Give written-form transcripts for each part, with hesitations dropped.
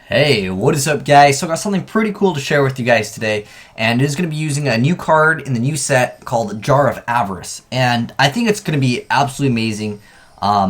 Hey, what is up guys? So I got something pretty cool to share with you guys today, and it is going to be using a new card in the new set called Jar of Avarice, and I think it's going to be absolutely amazing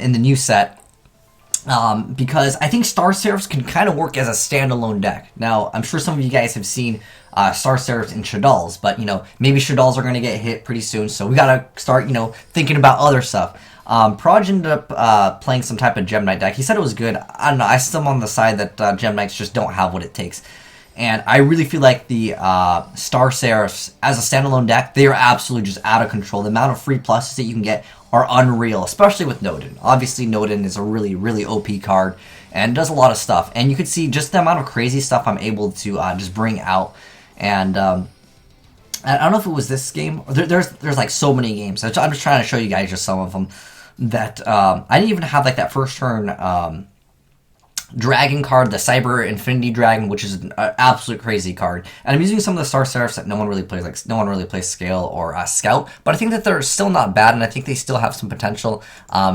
in the new set because I think Star Serifs can kind of work as a standalone deck. Now, I'm sure some of you guys have seen Star Serifs in Shaddolls, but maybe Shaddolls are going to get hit pretty soon, so we got to start, thinking about other stuff. Proj ended up playing some type of Gem Knight deck. He said it was good. I don't know. I still am on the side that Gem Knights just don't have what it takes. And I really feel like the Star Serifs, as a standalone deck, they are absolutely just out of control. The amount of free pluses that you can get are unreal, especially with Noden. Obviously, Noden is a really, really OP card and does a lot of stuff. And you can see just the amount of crazy stuff I'm able to just bring out. And I don't know if it was this game. There's like so many games. I'm just trying to show you guys just some of them. That I didn't even have like that first turn dragon card, the Cyber Infinity Dragon, which is an absolute crazy card. And I'm using some of the Star Serifs that no one really plays, like no one really plays Scale or Scout, but I think that they're still not bad, and I think they still have some potential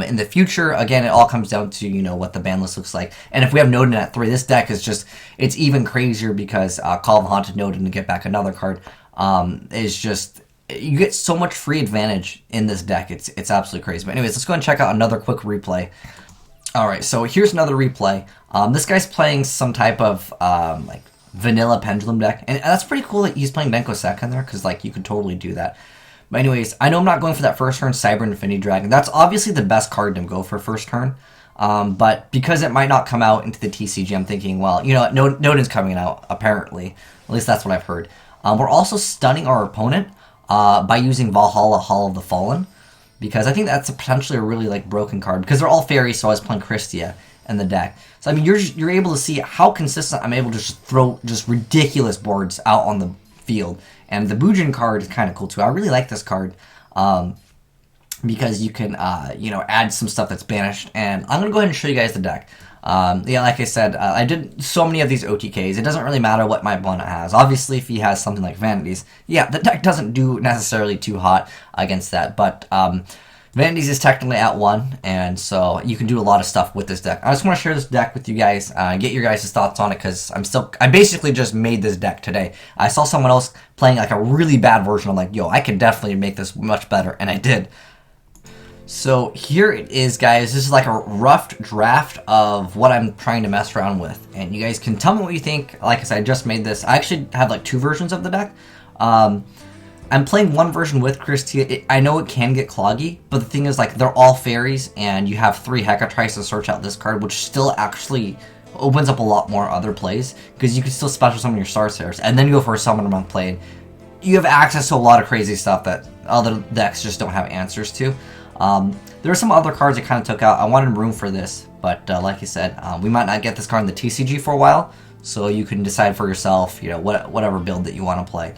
in the future. Again, it all comes down to what the ban list looks like. And if we have Noden at 3, this deck is just, it's even crazier because Call of the Haunted Noden to get back another card is just, you get so much free advantage in this deck. It's absolutely crazy. But anyways, let's go and check out another quick replay. Alright, so here's another replay. This guy's playing some type of like vanilla pendulum deck. And that's pretty cool that he's playing Denko Sek in there, because like you could totally do that. But anyways, I know I'm not going for that first turn Cyber Infinity Dragon. That's obviously the best card to go for first turn. But because it might not come out into the TCG, I'm thinking, well, Noden's coming out, apparently. At least that's what I've heard. We're also stunning our opponent by using Valhalla Hall of the Fallen, because I think that's potentially a really like broken card, because they're all fairies, so I was playing Christia in the deck. So I mean, you're able to see how consistent I'm able to just throw just ridiculous boards out on the field. And the Bujin card is kind of cool too. I really like this card because you can add some stuff that's banished. And I'm gonna go ahead and show you guys the deck. Yeah, like I said, I did so many of these OTKs. It doesn't really matter what my opponent has. Obviously, if he has something like Vanities, yeah, the deck doesn't do necessarily too hot against that. But Vanities is technically at 1, and so you can do a lot of stuff with this deck. I just want to share this deck with you guys, get your guys' thoughts on it, because I basically just made this deck today. I saw someone else playing like a really bad version. I'm like, yo, I could definitely make this much better, and I did. So here it is, guys. This is like a rough draft of what I'm trying to mess around with. And you guys can tell me what you think. Like I said, I just made this. I actually have like 2 versions of the deck. I'm playing one version with Christia. I know it can get cloggy, but the thing is, like, they're all fairies, and you have 3 Hecatrice to search out this card, which still actually opens up a lot more other plays, because you can still special summon your Star Serifs, and then you go for a Summon Monk play. You have access to a lot of crazy stuff that other decks just don't have answers to. There are some other cards I kind of took out. I wanted room for this, but like I said, we might not get this card in the TCG for a while, so you can decide for yourself, whatever build that you want to play.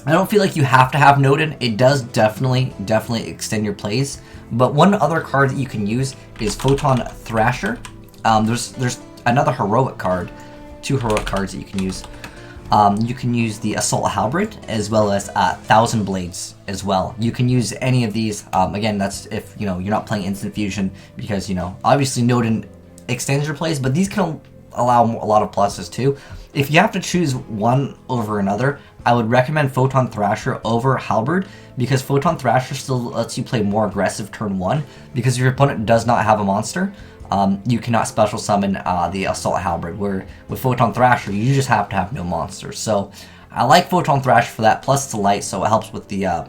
I don't feel like you have to have Noden. It does definitely extend your plays, but one other card that you can use is Photon Thrasher. There's another heroic card, 2 heroic cards that you can use. You can use the Assault Halberd as well as Thousand Blades as well. You can use any of these. Again, that's if you're not playing Instant Fusion, because obviously Noden extends your plays, but these can allow a lot of pluses too. If you have to choose one over another, I would recommend Photon Thrasher over Halberd, because Photon Thrasher still lets you play more aggressive turn 1, because if your opponent does not have a monster, you cannot special summon the Assault Halberd, where with Photon Thrasher, you just have to have no monsters. So I like Photon Thrasher for that, plus it's a light, so it helps with the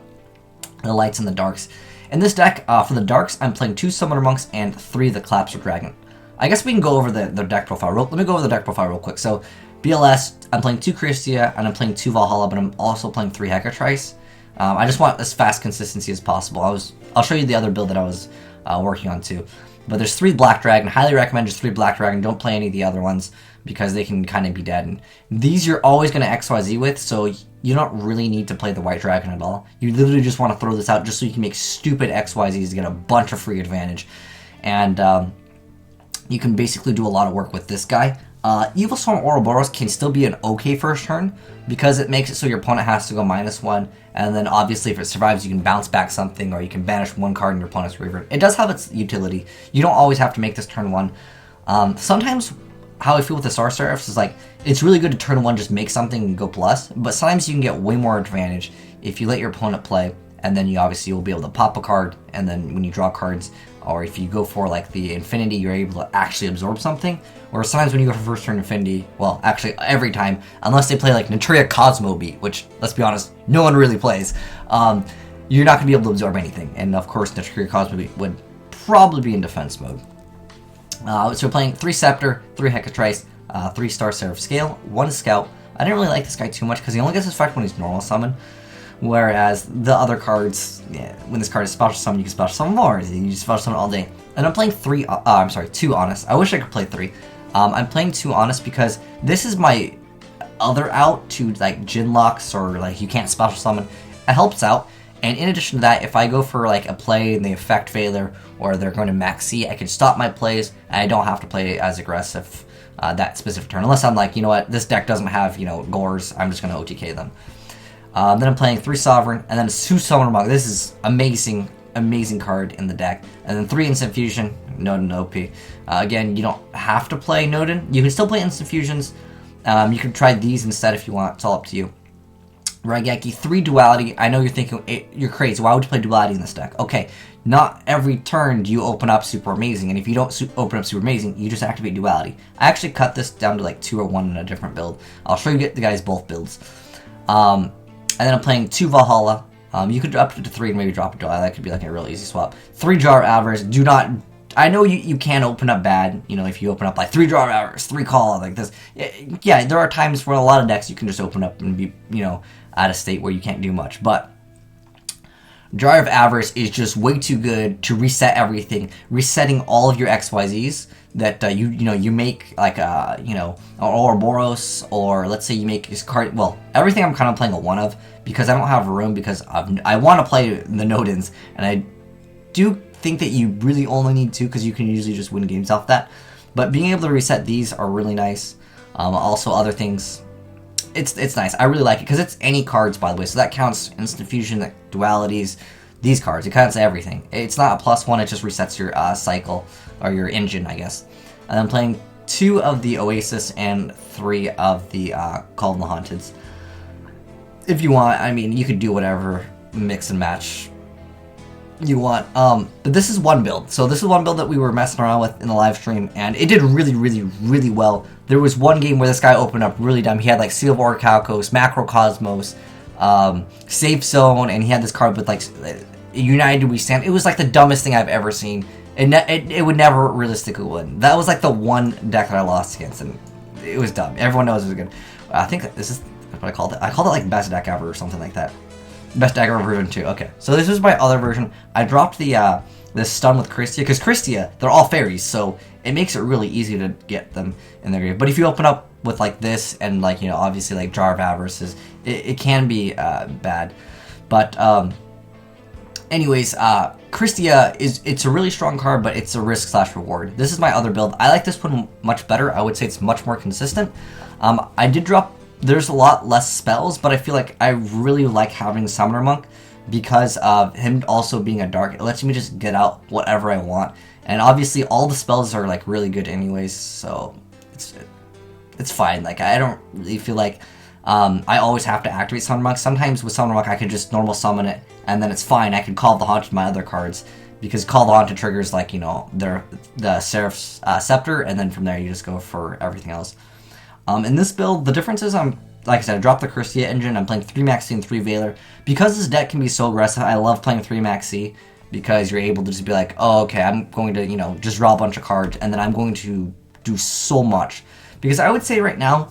lights and the darks. In this deck, for the darks, I'm playing 2 Summoner Monks and 3 the Collapsed Dragon. I guess we can go over the deck profile. Let me go over the deck profile real quick. So BLS, I'm playing 2 Christia, and I'm playing 2 Valhalla, but I'm also playing 3 Hecatrice. I just want as fast consistency as possible. I'll show you the other build that I was working on too. But there's 3 Black Dragon. Highly recommend just 3 Black Dragon. Don't play any of the other ones, because they can kind of be dead. And these you're always going to XYZ with, so you don't really need to play the White Dragon at all. You literally just want to throw this out just so you can make stupid XYZs to get a bunch of free advantage. And you can basically do a lot of work with this guy. Evil Storm Ouroboros can still be an okay first turn, because it makes it so your opponent has to go -1, and then obviously if it survives you can bounce back something, or you can banish 1 card in your opponent's graveyard. It does have its utility. You don't always have to make this turn 1. Sometimes how I feel with the Star Serifs is like, it's really good to turn one, just make something and go plus, but sometimes you can get way more advantage if you let your opponent play, and then you obviously will be able to pop a card, and then when you draw cards, or if you go for like the Infinity, you're able to actually absorb something, or sometimes when you go for first turn Infinity, well, actually every time, unless they play like Natria Cosmo Beat, which, let's be honest, no one really plays, you're not going to be able to absorb anything, and of course Natria Cosmo Beat would probably be in defense mode. So we're playing 3 Scepter, 3 Hecatrice, 3 Star Seraph Scale, 1 Scout. I didn't really like this guy too much because he only gets his effect when he's normal summon, whereas the other cards, yeah, when this card is special summon, you can special summon more. You just special summon all day. And I'm playing 2 Honest. I wish I could play 3. I'm playing 2 Honest because this is my other out to like Jinlocks or like you can't special summon. It helps out. And in addition to that, if I go for like a play and they affect failure or they're going to max C, I can stop my plays and I don't have to play as aggressive that specific turn. Unless I'm like, you know what, this deck doesn't have, you know, Gores, I'm just going to OTK them. Then I'm playing 3 Sovereign and then 2 Summoner Monk. This is amazing, amazing card in the deck. And then 3 Instant Fusion, Noden OP. Again, you don't have to play Noden. You can still play Instant Fusions. You can try these instead if you want. It's all up to you. Raigeki, 3 Duality. I know you're thinking, you're crazy. Why would you play Duality in this deck? Okay, not every turn do you open up Super Amazing, and if you don't open up Super Amazing, you just activate Duality. I actually cut this down to like 2 or 1 in a different build. I'll show you the guys both builds. And then I'm playing 2 Valhalla. You could up it to 3 and maybe drop a Duality. That could be like a real easy swap. 3 Jar of Avarice. Do not... I know you can open up bad, you know, if you open up like 3 Jar of Avarice, 3 Call, like this. Yeah, there are times where a lot of decks you can just open up and be, you know, at a state where you can't do much, but Jar of Avarice is just way too good to reset everything, resetting all of your XYZs that you make, like you know, Ouroboros, or let's say you make this card. Well, everything I'm kind of playing a 1 of because I don't have room because I want to play the Nodens, and I do think that you really only need 2 because you can usually just win games off that. But being able to reset these are really nice. Also, other things. It's nice. I really like it because it's any cards, by the way. So that counts Instant Fusion, like Dualities, these cards. It counts everything. It's not a +1. It just resets your cycle or your engine, I guess. And I'm playing 2 of the Oasis and 3 of the Call of the Haunteds. If you want, I mean, you could do whatever mix and match you want. But this is one build. So this is one build that we were messing around with in the live stream, and it did really, really, really well. There was one game where this guy opened up really dumb. He had like Seal of Orichalcos, Macrocosmos, Safe Zone, and he had this card with like United We Stand. It was like the dumbest thing I've ever seen. It would never realistically win. That was like the one deck that I lost against, and it was dumb. Everyone knows it was good. I think this is what I called it. I called it like best deck ever or something like that. Best deck ever version 2. Okay, so this is my other version. I dropped the stun with Christia, because Christia, they're all fairies, so it makes it really easy to get them in their grave. But if you open up with like this and like, you know, obviously like Jar of Avarice, it can be bad. But anyways, Christia it's a really strong card, but it's a risk/reward. This is my other build. I like this one much better. I would say it's much more consistent. I did drop. There's a lot less spells, but I feel like I really like having Summoner Monk because of him also being a dark. It lets me just get out whatever I want, and obviously all the spells are like really good anyways, so it's fine. Like I don't really feel like I always have to activate Summoner Monk. Sometimes with Summoner Monk I could just normal summon it, and then it's fine. I can call the Haunted my other cards because Call the Haunted triggers like, you know, the Seraphs Scepter, and then from there you just go for everything else. In this build, the difference is like I said, I dropped the Christia engine. I'm playing 3 Maxi and 3 Veiler. Because this deck can be so aggressive, I love playing 3 Maxi because you're able to just be like, oh, okay, I'm going to, you know, just draw a bunch of cards, and then I'm going to do so much. Because I would say right now,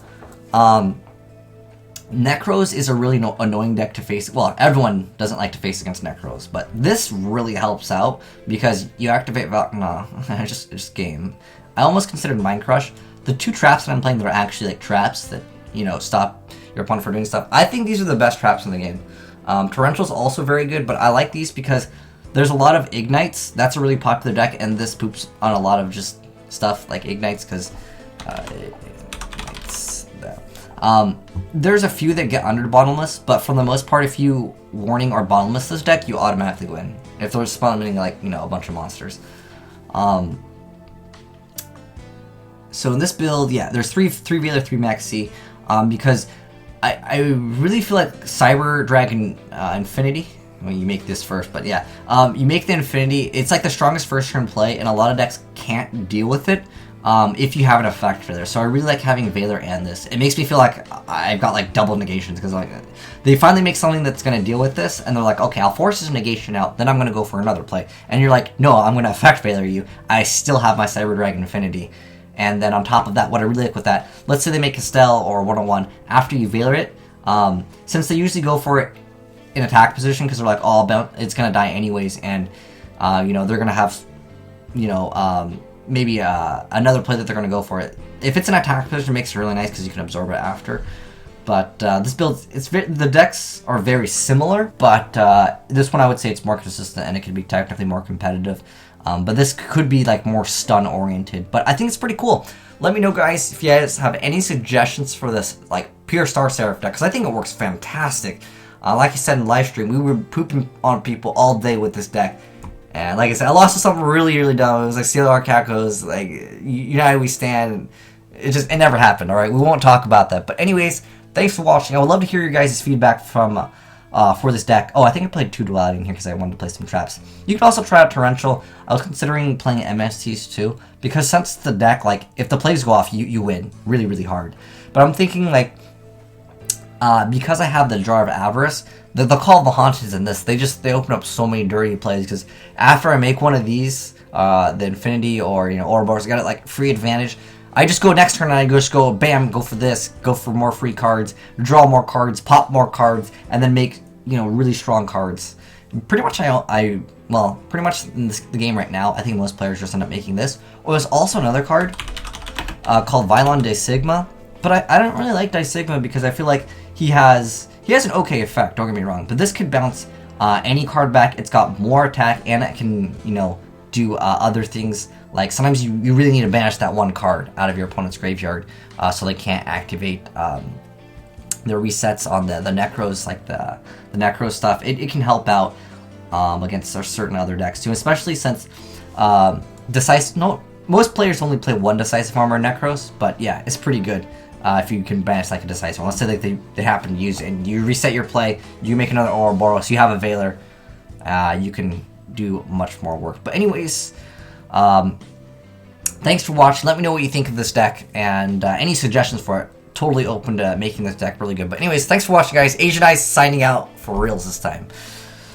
Necros is a really annoying deck to face. Well, everyone doesn't like to face against Necros, but this really helps out because you activate just game. I almost considered Mind Crush. The 2 traps that I'm playing that are actually like traps that, you know, stop your opponent from doing stuff. I think these are the best traps in the game. Torrential's also very good, but I like these because there's a lot of Ignites. That's a really popular deck, and this poops on a lot of just stuff like Ignites because there's a few that get under Bottomless, but for the most part, if you Warning or Bottomless this deck, you automatically win. If they're spawning like, you know, a bunch of monsters. So in this build, yeah, there's three Veiler, 3 Maxi, because I really feel like Cyber Dragon Infinity. Well, you make this first, but yeah, you make the Infinity. It's like the strongest first turn play, and a lot of decks can't deal with it if you have an effect for there. So I really like having Veiler and this. It makes me feel like I've got like double negations, because like they finally make something that's going to deal with this, and they're like, okay, I'll force this negation out, then I'm going to go for another play. And you're like, no, I'm going to effect Veiler you. I still have my Cyber Dragon Infinity. And then on top of that, what I really like with that, let's say they make Estelle or 101 after you Veiler it, since they usually go for it in attack position, because they're like, oh, it's going to die anyways, and, you know, they're going to have, you know, maybe another play that they're going to go for it. If it's an attack position, it makes it really nice because you can absorb it after. But this build, the decks are very similar, but this one I would say it's more consistent and it could be technically more competitive. But this could be like more stun oriented, but I think it's pretty cool. Let me know, guys, if you guys have any suggestions for this like pure Star Seraph deck, because I think it works fantastic. Like I said in live stream, we were pooping on people all day with this deck. And like I said, I lost to something really, really dumb. It was like CLR Cacos, like United We Stand. It never happened, alright? We won't talk about that. But anyways, thanks for watching. I would love to hear your guys' feedback from for this deck. Oh, I think I played 2 Duality in here because I wanted to play some traps. You can also try out Torrential. I was considering playing MSTs too, because since the deck, like, if the plays go off, you win really, really hard. But I'm thinking, like, because I have the Jar of Avarice, the Call of the Haunted in this, they open up so many dirty plays, because after I make one of these, the Infinity or, you know, Ouroboros, I got it, like, free advantage. I just go next turn and I just go, bam, go for this, go for more free cards, draw more cards, pop more cards, and then make, you know, really strong cards. Pretty much well, pretty much in the game right now, I think most players just end up making this. Or there's also another card called Vylon de Sigma, but I don't really like de Sigma because I feel like he has an okay effect, don't get me wrong, but this could bounce any card back. It's got more attack, and it can, you know, do other things. Like, sometimes you really need to banish that one card out of your opponent's graveyard so they can't activate the resets on the Necros, like the Necro stuff. It can help out against certain other decks too, especially since most players only play 1 Decisive Armor Necros, but yeah, it's pretty good if you can banish like a Decisive one. Let's say like they happen to use it, and you reset your play, you make another Ouroboros, you have a Veiler, you can do much more work. But anyways, thanks for watching. Let me know what you think of this deck, and any suggestions for it. Totally open to making this deck really good. But anyways, thanks for watching, guys. Asian Eyes signing out for reals this time.